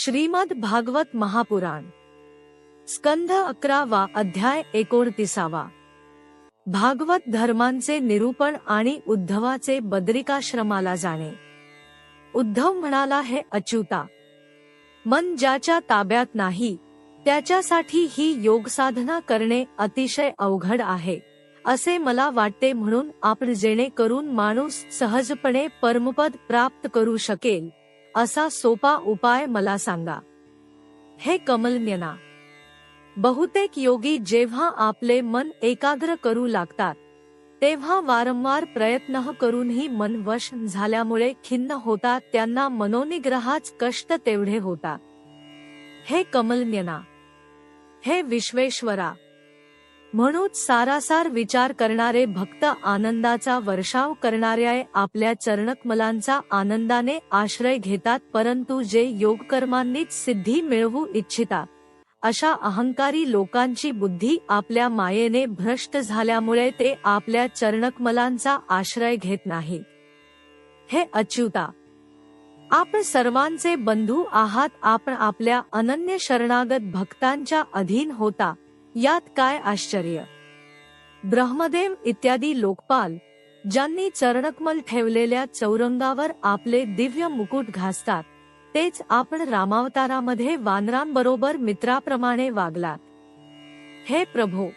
श्रीमद भागवत महापुराण स्कंध 11 अध्याय 29. भागवत धर्मांचे निरूपण आणि उद्धवाचे बद्रिकाश्रमाला जाणे. उद्धव म्हणाला, हे अच्युता, मन ज्याच्या ताब्यात नाही त्याच्यासाठी ही योगसाधना करणे अतिशय अवघड आहे असे मला वाटते. म्हणून आपण जेणेकरून माणूस सहजपणे परमपद प्राप्त करू शकेल असा सोपा उपाय मला सांगा. हे कमलनयना, बहुतेक योगी जेव्हा आपले मन एकाग्र करू लागतात तेव्हा वारंवार प्रयत्न करूनही मन वश झाल्यामुळे खिन्न होतात. त्यांना मनोनिग्रहाच कष्ट तेवढे होतात. हे कमलनयना, हे विश्वेश्वरा, म्हणून सारासार विचार करणारे भक्त आनंदाचा वर्षाव करणाऱ्या आपल्या चरणकमलांचा आनंदाने आश्रय घेतात. परंतु जे योगकर्मांनीच सिद्धी मिळवू इच्छितात अशा अहंकारी लोकांची बुद्धी आपल्या मायेने भ्रष्ट झाल्यामुळे ते आपल्या चरणकमलांचा आश्रय घेत नाहीत. हे अच्युता, आपण सर्वांचे बंधू आहात. आपण आपल्या अनन्य शरणागत भक्तांच्या अधीन होता, यात काय आश्चर्य. ब्रह्मदेव इत्यादी लोकपाल ज्यांनी चरणकमल ठेवलेल्या चौरंगावर आपले दिव्य मुकुट घासतात, तेच आपण रामावतारामध्ये वानरांबरोबर मित्राप्रमाणे वागलात. हे प्रभो,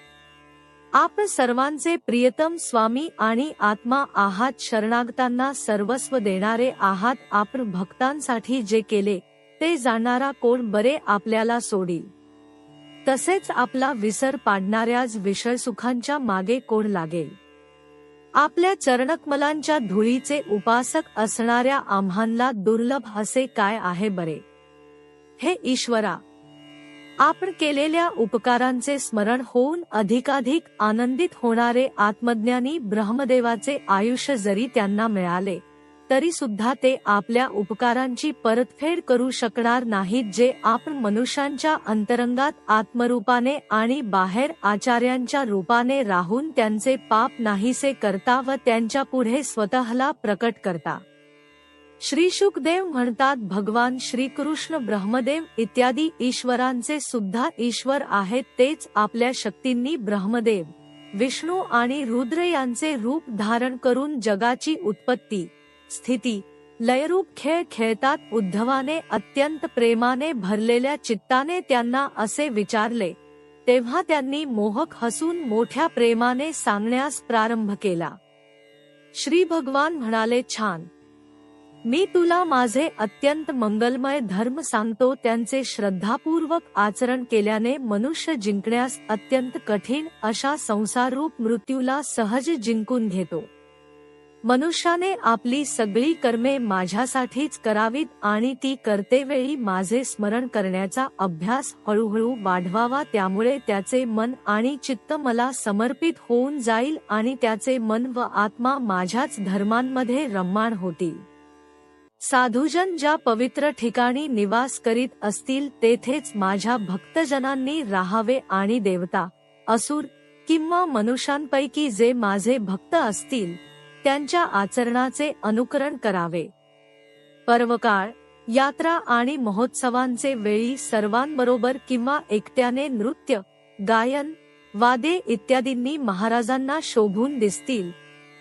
आपण सर्वांचे प्रियतम स्वामी आणि आत्मा आहात. शरणागतांना सर्वस्व देणारे आहात. आपण भक्तांसाठी जे केले ते जाणणारा कोण बरे आपल्याला सोडील. तसेच आपला विसर पाडणाऱ्याच विषय सुखांच्या मागे कोण लागेल. आपल्या चरणकमलांच्या धुळीचे उपासक असणाऱ्या आम्हांला दुर्लभ असे काय आहे बरे. हे ईश्वरा, आपण केलेल्या उपकारांचे स्मरण होऊन अधिकाधिक आनंदित होणारे आत्मज्ञानी ब्रह्मदेवाचे आयुष्य जरी त्यांना मिळाले तरी सुद्धा ते आपल्या उपकारांची परतफेड करू शकणार नाहीत. जे आपण मनुष्यांच्या अंतरंगात आत्मरूपाने आणि बाहेर आचार्यांच्या रूपाने राहून त्यांचे पाप नाहीसे करता व त्यांच्या पुढे स्वतःला प्रकट करता. श्री शुकदेव म्हणतात, भगवान श्रीकृष्ण ब्रह्मदेव इत्यादी ईश्वरांचे सुद्धा ईश्वर आहेत. तेच आपल्या शक्तींनी ब्रह्मदेव, विष्णू आणि रुद्र यांचे रूप धारण करून जगाची उत्पत्ती, स्थिती, लयरूप खेळ खेळतात. उद्धवाने अत्यंत प्रेमाने भरलेल्या चित्ताने त्यांना असे विचारले तेव्हा त्यांनी मोहक हसून मोठ्या प्रेमाने सांगण्यास प्रारंभ केला. श्री भगवान म्हणाले, छान, मी तुला माझे अत्यंत मंगलमय धर्म सांगतो. त्यांचे श्रद्धापूर्वक आचरण केल्याने मनुष्य जिंकण्यास अत्यंत कठीण अशा संसाररूप मृत्यूला सहज जिंकून घेतो. मनुष्याने आपली सगळी कर्मे माझ्यासाठीच करावीत आणि ती करतेवेळी माझे स्मरण करण्याचा अभ्यास हळूहळू वाढवावा. त्यामुळे त्याचे मन आणि चित्त मला समर्पित होऊन जाईल आणि त्याचे मन व आत्मा माझ्याच धर्मांमध्ये रममाण होतील. साधुजन ज्या पवित्र ठिकाणी निवास करीत असतील तेथेच माझ्या भक्तजनांनी राहावे आणि देवता, असुर किंवा मनुष्यांपैकी जे माझे भक्त असतील त्यांच्या आचरणाचे अनुकरण करावे. पर्वकाळ, यात्रा आणि महोत्सवांचे वेळी सर्वांबरोबर किंवा एकट्याने नृत्य, गायन, वादे इत्यादींनी महाराजांना शोभून दिसतील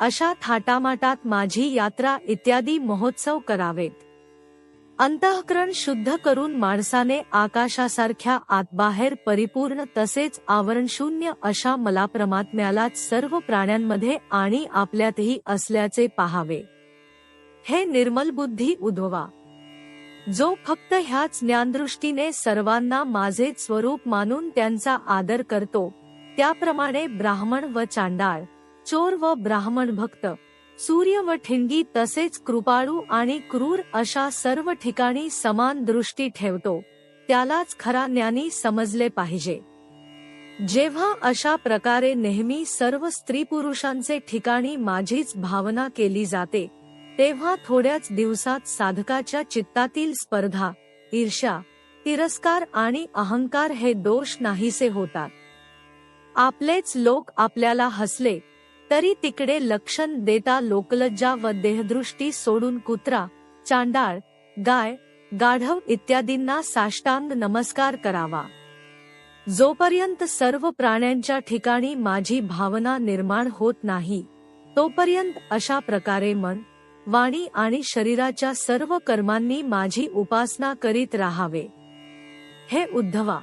अशा थाटामाटात माझी यात्रा इत्यादी महोत्सव करावेत. अंतःकरण शुद्ध करून माणसाने आकाशासारख्या आतबाहेर परिपूर्ण तसेच आवरणशून्य अशा मला परमात्म्यालाच सर्व प्राण्यांमध्ये आणि आपल्यातही असल्याचे पाहावे. हे निर्मल बुद्धी उद्धवा, जो फक्त ह्याच ज्ञानदृष्टीने सर्वांना माझे स्वरूप मानून त्यांचा आदर करतो, त्याप्रमाणे ब्राह्मण व चांडाळ, चोर व ब्राह्मण भक्त, सूर्य व ठिणगी तसेच कृपाळू आणि क्रूर अशा सर्व ठिकाणी समान दृष्टी ठेवतो, त्यालाच खरा ज्ञानी समजले पाहिजे. जेव्हा अशा प्रकारे नेहमी सर्व स्त्री पुरुषांचे ठिकाणी माझीच भावना केली जाते तेव्हा थोड्याच दिवसात साधकाच्या चित्तातील स्पर्धा, ईर्ष्या, तिरस्कार आणि अहंकार हे दोष नाहीसे होतात. आपलेच लोक आपल्याला हसले तरी तिकडे लक्षण देता लोकलज्जा व देहदृष्टी सोडून कुत्रा, चांडाळ, गाय, गाढव इत्यादींना साष्टांग नमस्कार करावा. जोपर्यंत सर्व प्राण्यांच्या ठिकाणी माझी भावना निर्माण होत नाही, तोपर्यंत अशा प्रकारे मन, वाणी आणि शरीराच्या सर्व कर्मांनी माझी उपासना करीत राहावे. हे उद्धवा,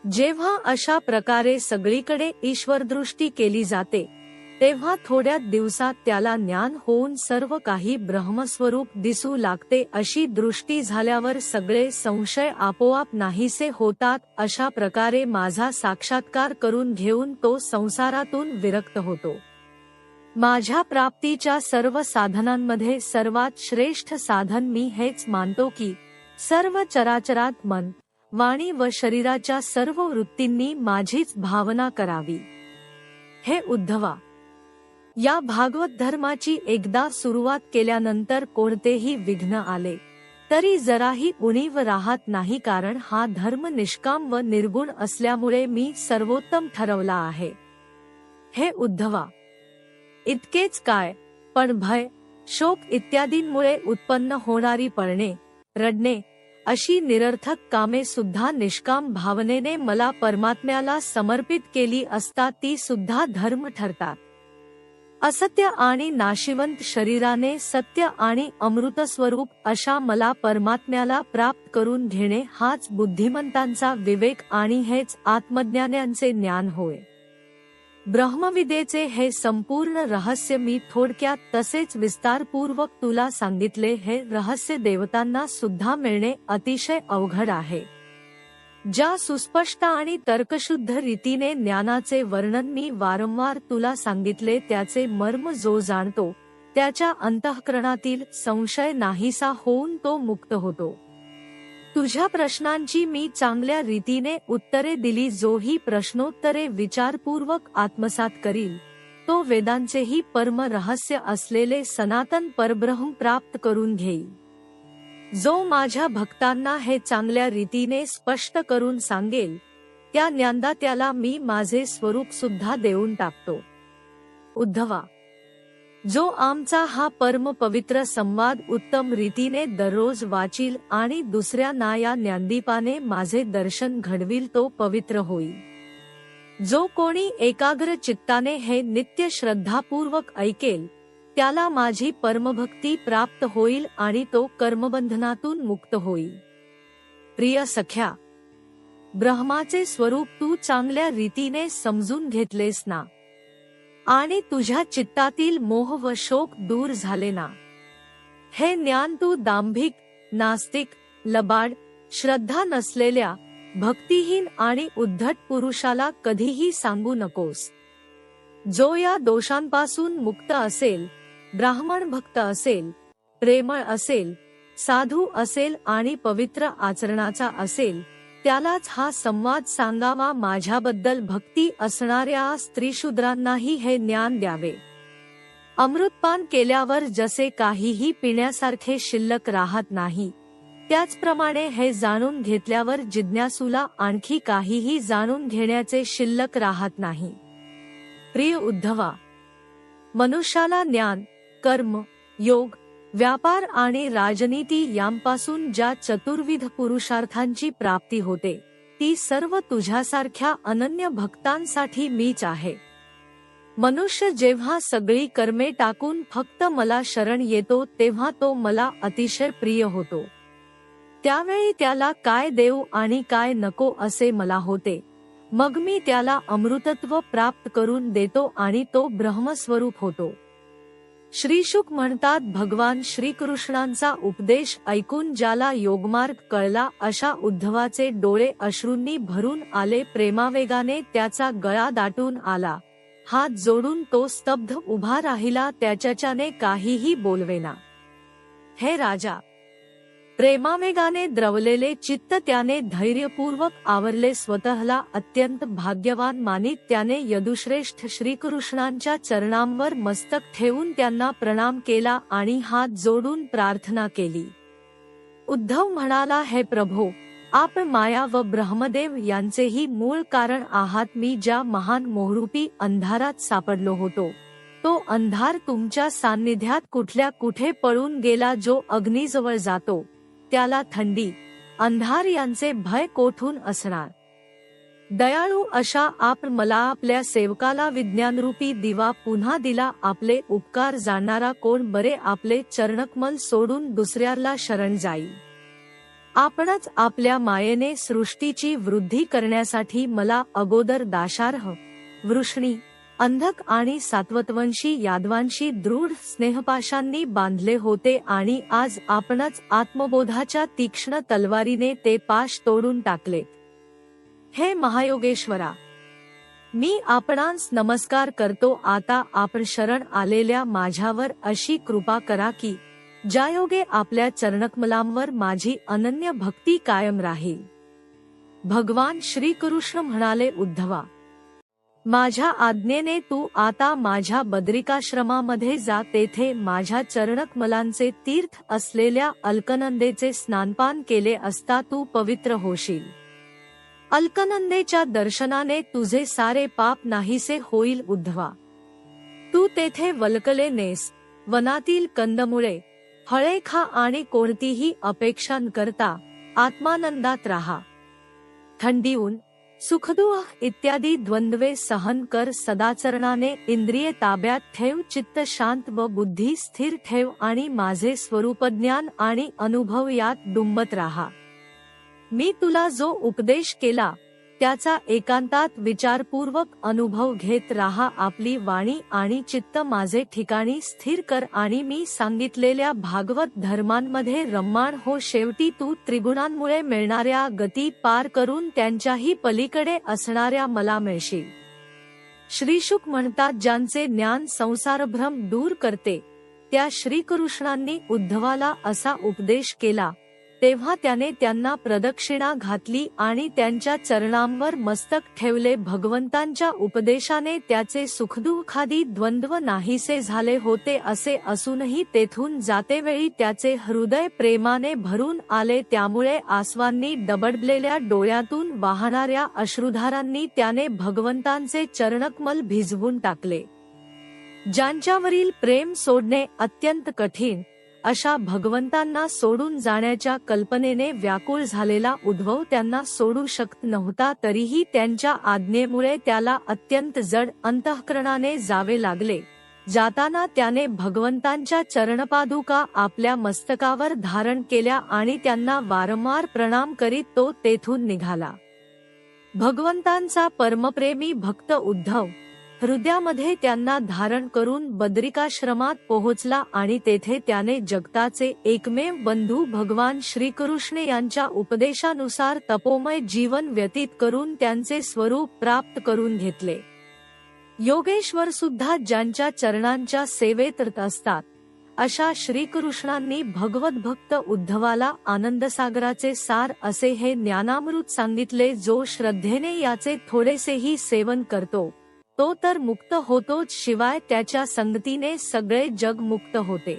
जेव्हा अशा प्रकारे सगळीकडे ईश्वरदृष्टी केली जाते, तेव्हा थोड्या दिवसात त्याला ज्ञान होऊन सर्व काही ब्रह्मस्वरूप दिसू लागते. अशी दृष्टी झाल्यावर सगळे संशय आपोआप नाहीसे होतात. अशा प्रकारे माझा साक्षात्कार करून घेऊन तो संसारातून विरक्त होतो. माझ्या प्राप्तीच्या सर्व साधनांमध्ये सर्वात श्रेष्ठ साधन मी हेच मानतो की सर्व चराचरात मन, वाणी व शरीराच्या सर्व वृत्तींनी माझीच भावना करावी. हे उद्धवा, या भागवत धर्माची एकदा सुरुवात केल्यानंतर कोणतेही विघ्न आले तरी जराही उणीव राहत नाही, कारण हा धर्म निष्काम व निर्गुण असल्यामुळे मी सर्वोत्तम ठरवला आहे. हे उद्धवा, इतकेच काय, पण भय, शोक इत्यादींमुळे उत्पन्न होणारी पळणे, रडणे अशी निरर्थक कामे सुद्धा निष्काम भावनेने मला परमात्म्याला समर्पित केली असता ती सुद्धा धर्म ठरतात. असत्य आणि नाशिवंत शरीराने सत्य आणि अमृत स्वरूप अशा मला परमात्म्याला प्राप्त करून घेणे हाच बुद्धिमंतांचा विवेक आणि हेच आत्मज्ञान्यांचे ज्ञान होय. ब्रह्मविदेचे हे संपूर्ण रहस्य मी थोडक्यात तसेच विस्तारपूर्वक तुला सांगितले. हे रहस्य देवतांना सुद्धा मिळणे अतिशय अवघड आहे. ज्या सुस्पष्ट आणि तर्कशुद्ध रीतीने ज्ञानाचे वर्णन मी वारंवार तुला सांगितले, त्याचे मर्म जो जाणतो त्याच्या अंतःकरणातील संशय नाहीसा होऊन तो मुक्त होतो. तुझ्या प्रश्नांची मी चांगल्या रीतीने उत्तरे दिली. जो ही प्रश्नोत्तरे विचारपूर्वक आत्मसात करील, तो वेदांचेही परम रहस्य असलेले सनातन परब्रह्म प्राप्त करून घेईल. जो माझ्या भक्तांना हे चांगल्या रीतीने स्पष्ट करून सांगेल, त्या ज्ञानदात्याला मी माझे स्वरूप सुद्धा देऊन टाकतो. उद्धवा, जो आमचा हा परम पवित्र संवाद उत्तम रीतीने दररोज वाचील आणि दुसऱ्यांना या ज्ञानदीपाने माझे दर्शन घडविल, तो पवित्र होईल. जो कोणी एकाग्र चित्ताने हे नित्य श्रद्धापूर्वक ऐकेल, त्याला माझी परमभक्ती प्राप्त होईल आणि तो कर्मबंधनातून मुक्त होईल. प्रिय सख्या, ब्रह्माचे स्वरूप तू चांगल्या रीतीने समजून घेतलेस ना, आणि तुझ्या चित्तातील मोह व शोक दूर झाले ना. हे ज्ञान तू दांभिक, नास्तिक, लबाड, श्रद्धा नसलेल्या, भक्तिहीन आणि उद्धट पुरुषाला कधीही सांगू नकोस. जो या दोषांपासून मुक्त असेल, ब्राह्मण भक्त असेल, प्रेमळ असेल, साधू असेल आणि पवित्र आचरणाचा असेल, त्यालाच हा संवाद सांगावा. माझ्याबद्दल भक्ती असणाऱ्या स्त्रीशूद्रांनाही हे ज्ञान द्यावे. अमृतपान केल्यावर जसे काहीही पिण्यासारखे शिल्लक राहत नाही, त्याचप्रमाणे हे जाणून घेतल्यावर जिज्ञासूला आणखी काहीही जाणून घेण्याचे शिल्लक राहत नाही. प्रिय उद्धवा, मनुष्याला ज्ञान, कर्म, योग, व्यापार आणि राजनीती यांपासून ज्या चतुर्विध पुरुषार्थांची प्राप्ती होते, ती सर्व तुझ्यासारख्या अनन्य भक्तांसाठी मीच आहे. मनुष्य जेव्हा सगळी कर्मे टाकून फक्त मला शरण येतो, तेव्हा तो मला अतिशय प्रिय होतो. त्यावेळी त्याला काय देऊ आणि काय नको असे मला होते. मग मी त्याला अमृतत्व प्राप्त करून देतो आणि तो ब्रह्मस्वरूप होतो. श्रीशुक म्हणतात, भगवान श्रीकृष्णांचा उपदेश ऐकून ज्याला योगमार्ग कळला, अशा उद्धवाचे डोळे अश्रूंनी भरून आले. प्रेमावेगाने त्याचा गळा दाटून आला. हात जोडून तो स्तब्ध उभा राहिला, त्याच्याने काहीही बोलवेना. हे राजा, प्रेमावेगाने द्रवलेले चित्त त्याने धैर्यपूर्वक आवरले. स्वतःला अत्यंत भाग्यवान मानीत त्याने यदुश्रेष्ठ श्रीकृष्णांच्या चरणांवर मस्तक ठेवून त्यांना प्रणाम केला आणि हात जोडून प्रार्थना केली. उद्धव म्हणाला, हे प्रभो, आप माया व ब्रह्मदेव यांचेही मूळ कारण आहात. मी ज्या महान मोहरूपी अंधारात सापडलो होतो, तो अंधार तुमच्या सान्निध्यात कुठल्या कुठे पळून गेला. जो अग्नीजवळ जातो त्याला थंडी अंधार यांचे भय कोठून असणार। दयाळू अशा आप मला आपल्या सेवकाला विज्ञानरूपी दिवा पुन्हा दिला, आपले उपकार जाणणारा कोण बरे, आपले चरणकमल सोडून दुसऱ्याला शरण जाईल। आपणच आपल्या मायेने सृष्टीची वृद्धी करण्यासाठी मला अगोदर दाशार्ह, वृष्णी, अंधक आणि सात्वतवंशी यादवांशी दृढ स्नेहपाशांनी बांधले होते आणि आज आपणच आत्मबोधाच्या तीक्ष्ण तलवारीने ते पाश तोडून टाकले। हे महायोगेश्वरा, मी आपणांस नमस्कार करतो। आता आपण शरण आलेल्या माझ्यावर अशी कृपा करा की ज्यायोगे आपल्या चरणकमलांवर माझी अनन्य भक्ती कायम राहील। भगवान श्रीकृष्ण म्हणाले, उद्धवा, माझ्या आज्ञेने तू आता माझ्या बद्रिकाश्रमामध्ये जा, तेथे माझ्या चरणकमलांचे तीर्थ असलेल्या अलकनंदेचे स्नानपान केले असता तू पवित्र होशील। अलकनंदेच्या दर्शनाने तुझे सारे पाप नाहीसे होईल। उद्धवा, तू तेथे वल्कले नेस, वनातील कंदमुळे फळे खा आणि कोणतीही अपेक्षा न करता आत्मानंदात राहा। थंडी, ऊन, सुखदुःख इत्यादी द्वंद्वे सहन कर, सदाचरणाने इंद्रिये ताब्यात ठेव, चित्त शांत व बुद्धी स्थिर ठेव आणि माझे स्वरूपज्ञान आणि अनुभव यात डुंबत राहा। मी तुला जो उपदेश केला त्याचा एकांतात विचारपूर्वक अनुभव घेत राहा। आपली वाणी आणि चित्त माझे ठिकाणी स्थिर कर आणि मी सांगितलेल्या भागवत धर्मांमध्ये रममाण हो। शेवटी तू त्रिगुणांमुळे मिळणाऱ्या गती पार करून त्यांच्याही पलीकडे असणाऱ्या मला मिळशील। श्रीशुक म्हणतात, ज्यांचे ज्ञान संसारभ्रम दूर करते, त्या श्रीकृष्णांनी उद्धवाला असा उपदेश केला तेव्हा त्याने त्यांना प्रदक्षिणा घातली आणि त्यांच्या चरणांवर मस्तक ठेवले। भगवंतांच्या उपदेशाने त्याचे सुखदुःखादी द्वंद्व नाहीसे झाले होते, असे असूनही तेथून जातेवेळी त्याचे हृदय प्रेमाने भरून आले, त्यामुळे आसवांनी डबडलेल्या डोळ्यातून वाहणाऱ्या अश्रुधारांनी त्याने भगवंतांचे चरणकमल भिजवून टाकले। ज्यांच्यावरील प्रेम सोडणे अत्यंत कठीण अशा भगवंतांना सोडून जाण्याच्या कल्पनेने व्याकुळ झालेला उद्धव त्यांना सोडू शकत नव्हता, तरीही त्यांच्या आज्ञेमुळे त्याला अत्यंत जड अंतःकरणाने जावे लागले। जाताना त्याने भगवंतांच्या चरणपादुका आपल्या मस्तकावर धारण केल्या आणि त्यांना वारंवार प्रणाम करीत तो तेथून निघाला। भगवंतांचा परमप्रेमी भक्त उद्धव हृदयामध्ये त्यांना धारण करून बद्रिकाश्रमात पोहोचला आणि तेथे त्याने जगताचे एकमेव बंधू भगवान श्रीकृष्ण यांच्या उपदेशानुसार तपोमय जीवन व्यतीत करून त्यांचे स्वरूप प्राप्त करून घेतले। योगेश्वर सुद्धा ज्यांच्या चरणांच्या सेवेत रत असतात, अशा श्रीकृष्णांनी भगवत भक्त उद्धवाला आनंदसागराचे सार असे हे ज्ञानामृत सांगितले। जो श्रद्धेने याचे थोडेसेही सेवन करतो तो तर मुक्त होतोच, शिवाय त्याच्या संगतीने सगळे जग मुक्त होते।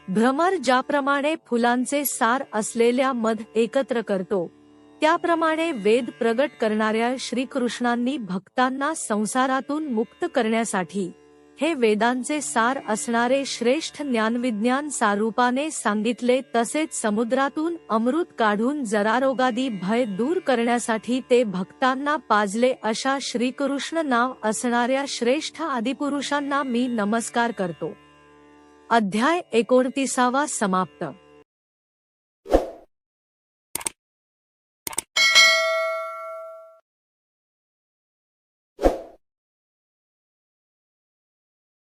भ्रमर ज्याप्रमाणे फुलांचे सार असलेल्या मध एकत्र करतो, त्याप्रमाणे वेद प्रगट करणाऱ्या श्रीकृष्णांनी भक्तांना संसारातून मुक्त करण्यासाठी हे वेदांचे सार असणारे श्रेष्ठ ज्ञानविज्ञान सारूपाने सांगितले। तसेच समुद्रातून अमृत काढून जरारोगादी भय दूर करण्यासाठी ते भक्तांना पाजले। अशा श्रीकृष्ण नाव असणाऱ्या श्रेष्ठ आदिपुरुषांना मी नमस्कार करतो। अध्याय 29 समाप्त।